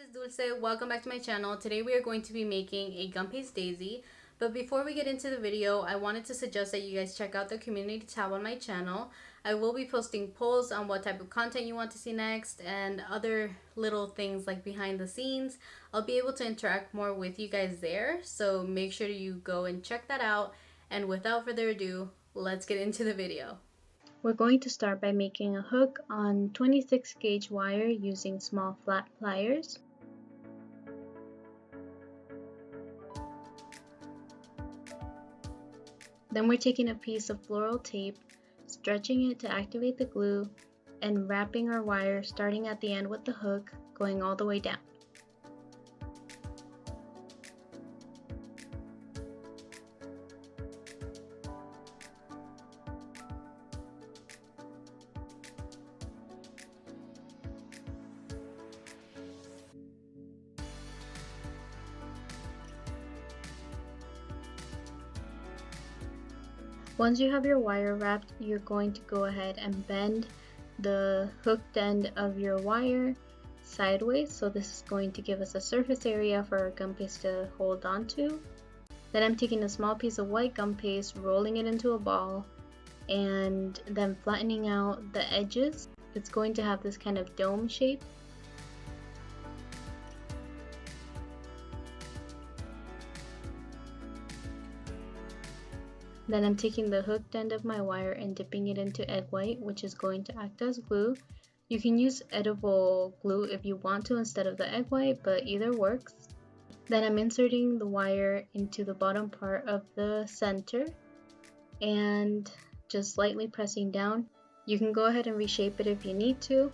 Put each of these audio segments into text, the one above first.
is Dulce. Welcome back to my channel. Today we are going to be making a Gumpaste daisy. But before we get into the video, I wanted to suggest that you guys check out the community tab on my channel. I will be posting polls on what type of content you want to see next and other little things like behind the scenes. I'll be able to interact more with you guys there, so make sure you go and check that out. And without further ado, let's get into the video. We're going to start by making a hook on 26 gauge wire using small flat pliers. Then we're taking a piece of floral tape, stretching it to activate the glue, and wrapping our wire starting at the end with the hook, going all the way down. Once you have your wire wrapped, you're going to go ahead and bend the hooked end of your wire sideways. So this is going to give us a surface area for our gum paste to hold on to. Then I'm taking a small piece of white gum paste, rolling it into a ball, and then flattening out the edges. It's going to have this kind of dome shape. Then I'm taking the hooked end of my wire and dipping it into egg white, which is going to act as glue. You can use edible glue if you want to instead of the egg white, but either works. Then I'm inserting the wire into the bottom part of the center and just slightly pressing down. You can go ahead and reshape it if you need to.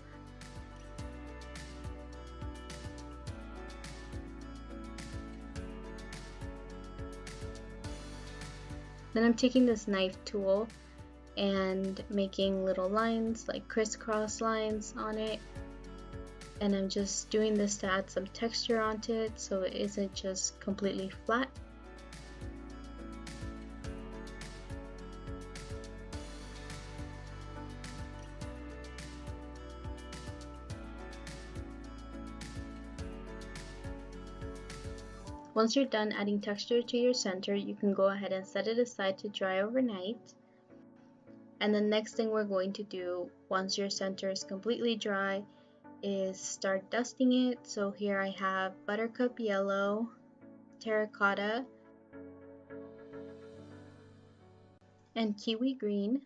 Then I'm taking this knife tool and making little lines, like crisscross lines on it. And I'm just doing this to add some texture onto it so it isn't just completely flat. Once you're done adding texture to your center, you can go ahead and set it aside to dry overnight. And the next thing we're going to do once your center is completely dry is start dusting it. So here I have buttercup yellow, terracotta, and kiwi green.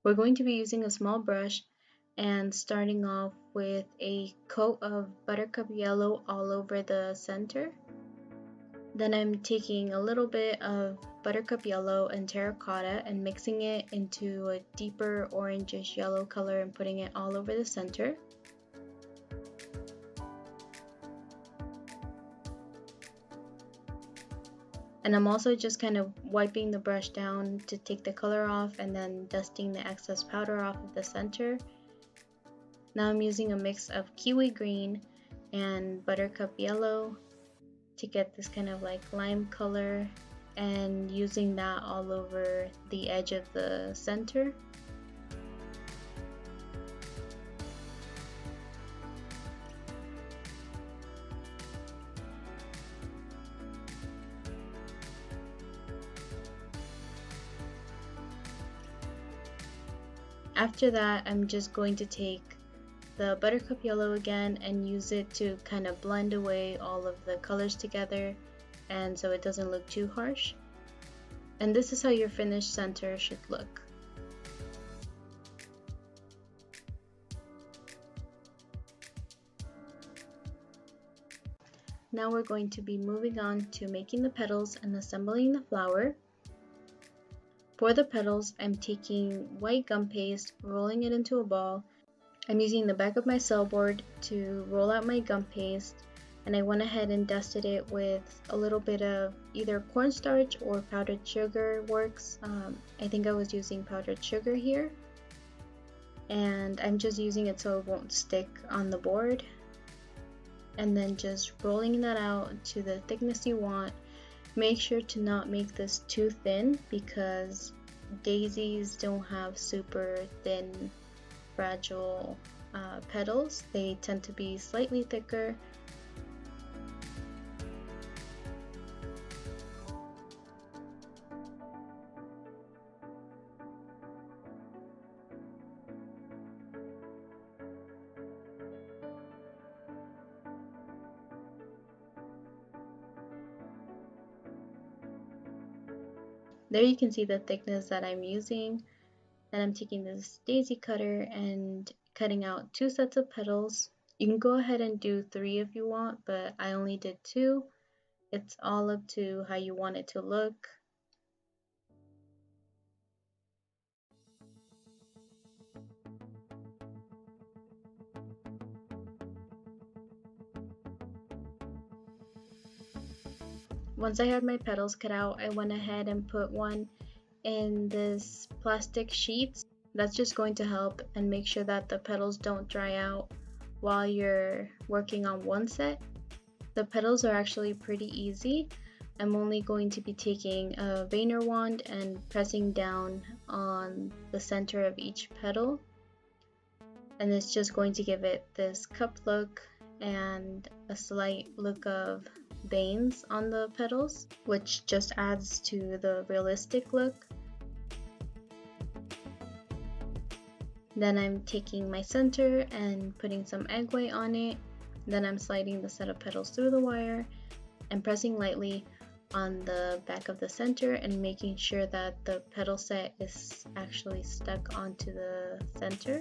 We're going to be using a small brush and starting off with a coat of buttercup yellow all over the center. Then I'm taking a little bit of buttercup yellow and terracotta and mixing it into a deeper orangish yellow color and putting it all over the center. And I'm also just kind of wiping the brush down to take the color off and then dusting the excess powder off of the center. Now I'm using a mix of kiwi green and buttercup yellow to get this kind of like lime color and using that all over the edge of the center. After that, I'm just going to take the buttercup yellow again and use it to kind of blend away all of the colors together and so it doesn't look too harsh. And this is how your finished center should look. Now we're going to be moving on to making the petals and assembling the flower. For the petals, I'm taking white gum paste, rolling it into a ball. I'm using the back of my cell board to roll out my gum paste, and I went ahead and dusted it with a little bit of either cornstarch or powdered sugar works. I think I was using powdered sugar here, and I'm just using it so it won't stick on the board. And then just rolling that out to the thickness you want. Make sure to not make this too thin because daisies don't have super thin fragile petals. They tend to be slightly thicker. There you can see the thickness that I'm using. Then I'm taking this daisy cutter and cutting out 2 sets of petals. You can go ahead and do 3 if you want, but I only did 2. It's all up to how you want it to look. Once I had my petals cut out, I went ahead and put one in this plastic sheets. That's just going to help and make sure that the petals don't dry out while you're working on one set. The petals are actually pretty easy. I'm only going to be taking a veiner wand and pressing down on the center of each petal, and it's just going to give it this cup look and a slight look of veins on the petals, which just adds to the realistic look. Then I'm taking my center and putting some egg white on it. Then I'm sliding the set of petals through the wire and pressing lightly on the back of the center and making sure that the petal set is actually stuck onto the center.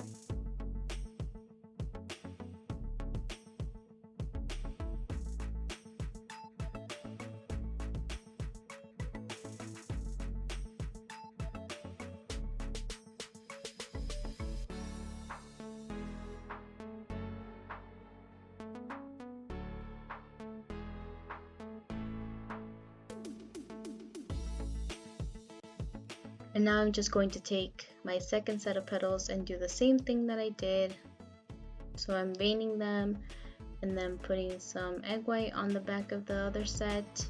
And now I'm just going to take my second set of petals and do the same thing that I did. So I'm veining them and then putting some egg white on the back of the other set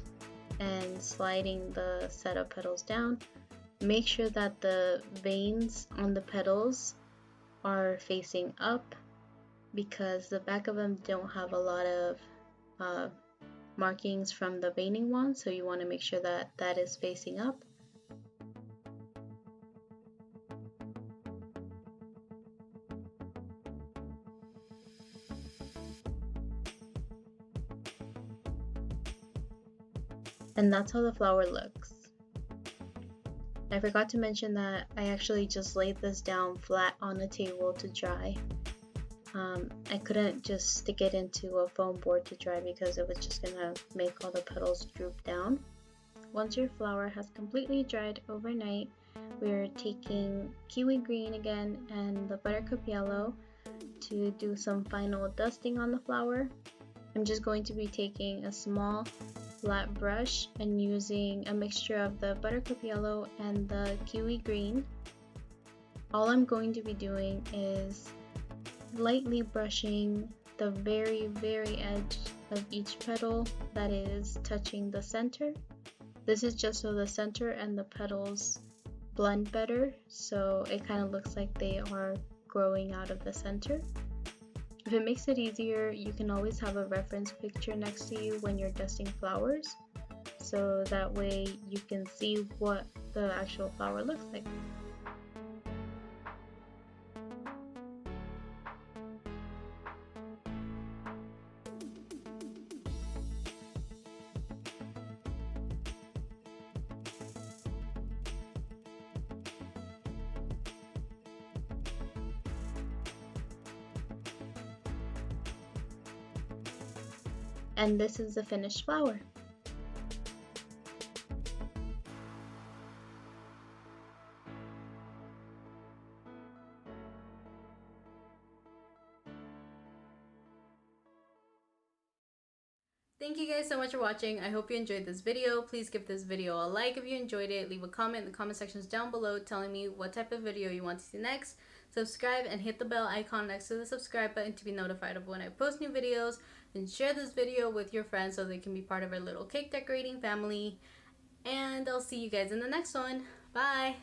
and sliding the set of petals down. Make sure that the veins on the petals are facing up because the back of them don't have a lot of markings from the veining wand, so you want to make sure that that is facing up. And that's how the flower looks. I forgot to mention that I actually just laid this down flat on the table to dry. I couldn't just stick it into a foam board to dry because it was just gonna make all the petals droop down. Once your flower has completely dried overnight, we're taking Kiwi Green again and the Buttercup Yellow to do some final dusting on the flower. I'm just going to be taking a small flat brush and using a mixture of the Buttercup Yellow and the Kiwi Green. All I'm going to be doing is lightly brushing the very edge of each petal that is touching the center. This is just so the center and the petals blend better, so it kind of looks like they are growing out of the center. If it makes it easier, you can always have a reference picture next to you when you're dusting flowers, so that way you can see what the actual flower looks like. And this is the finished flower. Thank you guys so much for watching. I hope you enjoyed this video. Please give this video a like if you enjoyed it. Leave a comment in the comment sections down below telling me what type of video you want to see next. Subscribe and hit the bell icon next to the subscribe button to be notified of when I post new videos. And share this video with your friends so they can be part of our little cake decorating family. And I'll see you guys in the next one. Bye!